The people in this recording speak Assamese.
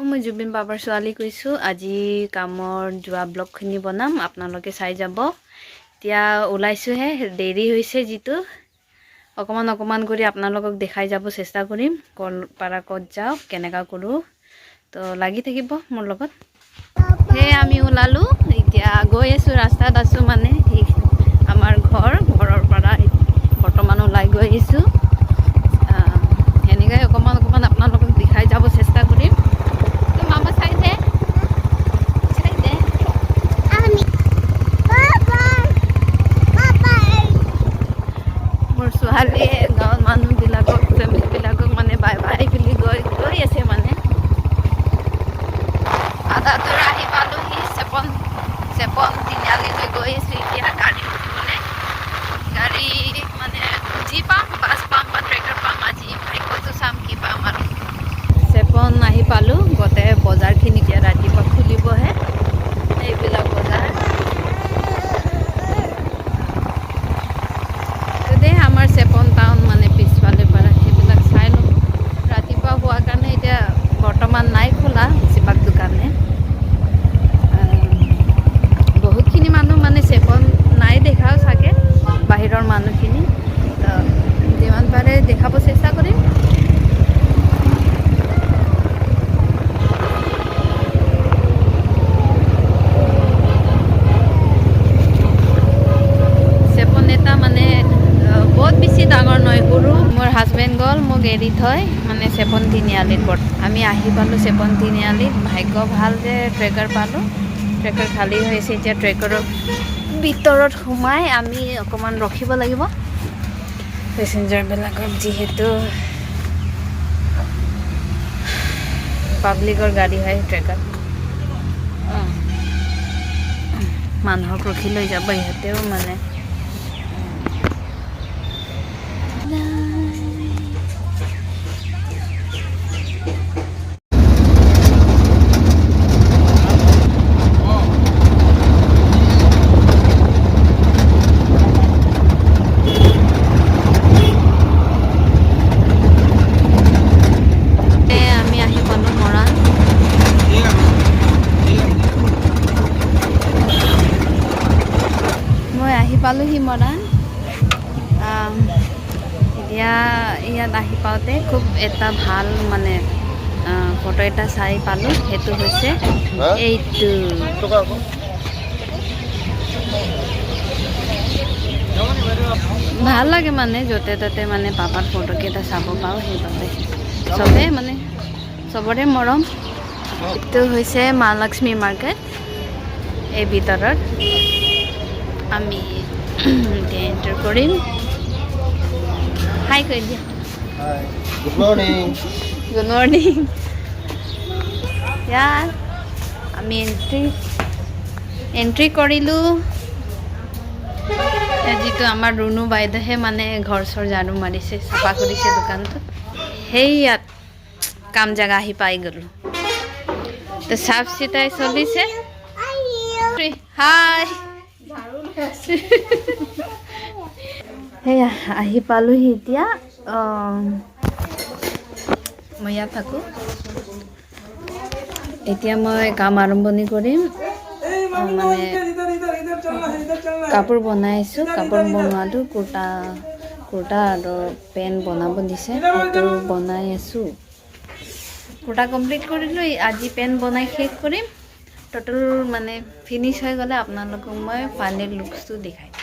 মই জুবিন বাবাৰ ছোৱালী কৈছোঁ। আজি কামৰ যোৱা ব্লগখিনি বনাম, আপোনালোকে চাই যাব। এতিয়া ওলাইছোঁহে, দেৰি হৈছে যিটো অকণমান কৰি আপোনালোকক দেখাই যাব চেষ্টা কৰিম। কলপাৰা ক'ত যাওঁ, কেনেকুৱা কৰোঁ, তো লাগি থাকিব মোৰ লগত। সেয়ে আমি ওলালোঁ, এতিয়া গৈ আছোঁ, ৰাস্তাত আছোঁ মানে আমাৰ ঘৰৰ পৰা বৰ্তমান ওলাই গৈ আছোঁ। এনেকৈ অকণমান আপোনালোকক দেখাই যাব চেষ্টা কৰিম। মামা চাই দে মোৰ ছোৱালীয়ে গাঁৱৰ মানুহবিলাকক ফেমিলিবিলাকক মানে বাই বাই বুলি গৈ আছে মানে। আধা দূৰ আহি পালোহি, চেপন তিনিআলিলৈ গৈ আছোঁ। এতিয়া গাড়ী উঠিবলৈ, গাড়ী মানে যি পাম, বাছ পাম বা ট্ৰেকাৰ পাম। আজি ভাগ্যটো চাম কি পাম আৰু। চেপন আহি পালোঁ, গোটেই বজাৰখিনি এতিয়া ৰাতিপুৱা খুলিবহে, এইবিলাক বজাৰ। আমাৰ চেপন টাউন মানে পিছফালে পৰা সেইবিলাক চাই ল'ব। ৰাতিপুৱা হোৱাৰ কাৰণে এতিয়া বৰ্তমান নাই খোলা বেছিভাগ দোকানে। বহুতখিনি মানুহ মানে চেপন নাই দেখাও চাগে, বাহিৰৰ মানুহখিনি। যিমান পাৰে দেখাব চেষ্টা কৰিম। চেপন এটা মানে বহুত বেছি ডাঙৰ নহয়, সৰু। মোৰ হাজবেণ্ড গ'ল মোক এৰি থৈ মানে চেপন তিনিআলিত। আমি আহি পালোঁ চেপন তিনিআলিত। ভাগ্য ভাল যে ট্ৰেকাৰ পালোঁ, ট্ৰেকাৰ খালী হৈছে। এতিয়া ট্ৰেকাৰৰ ভিতৰত সোমাই আমি অকণমান ৰখিব লাগিব পেচেঞ্জাৰবিলাকক, যিহেতু পাব্লিকৰ গাড়ী হয় ট্ৰেকাৰ। মানুহক ৰখি লৈ যাব ইহঁতেও মানে। পালোহি মৰাণ। এতিয়া ইয়াত আহি পাওঁতে খুব এটা ভাল মানে ফটো এটা চাই পালোঁ। সেইটো হৈছে এইটো। ভাল লাগে মানে য'তে ত'তে মানে পাপাৰ ফটোকেইটা চাব পাওঁ, সেইবাবে চবেই মানে চবৰে মৰম। এইটো হৈছে মা লক্ষ্মী মাৰ্কেট। এই ভিতৰত আমি এতিয়া এণ্টাৰ কৰিম। হাই কৈ দিয়া। Good morning. Good morning. ইয়াৰ আমি এণ্ট্ৰি কৰিলোঁ। যিটো আমাৰ ৰুণু বাইদেউহে মানে ঘৰ চৰ ঝাৰু মাৰিছে, চাফা কৰিছে দোকানটো। সেই ইয়াত কাম জেগা আহি পাই গ'লোঁ। তো চাফ চিতাই চলিছে। হাই সেয়া আহি পালোহি এতিয়া। মই ইয়াত থাকোঁ। এতিয়া মই কাম আৰম্ভণি কৰিম। মানে কাপোৰ বনাই আছোঁ। কাপোৰ বনোৱাটো কুৰ্তা আৰু পেণ্ট বনাব দিছে, সেইটো বনাই আছোঁ। কুৰ্তা কমপ্লিট কৰিলোঁ, আজি পেণ্ট বনাই শেষ কৰিম। টোটেল মানে ফিনিছ হৈ গ'লে আপোনালোকক মই ফাইনেল লুকছটো দেখাই দিম।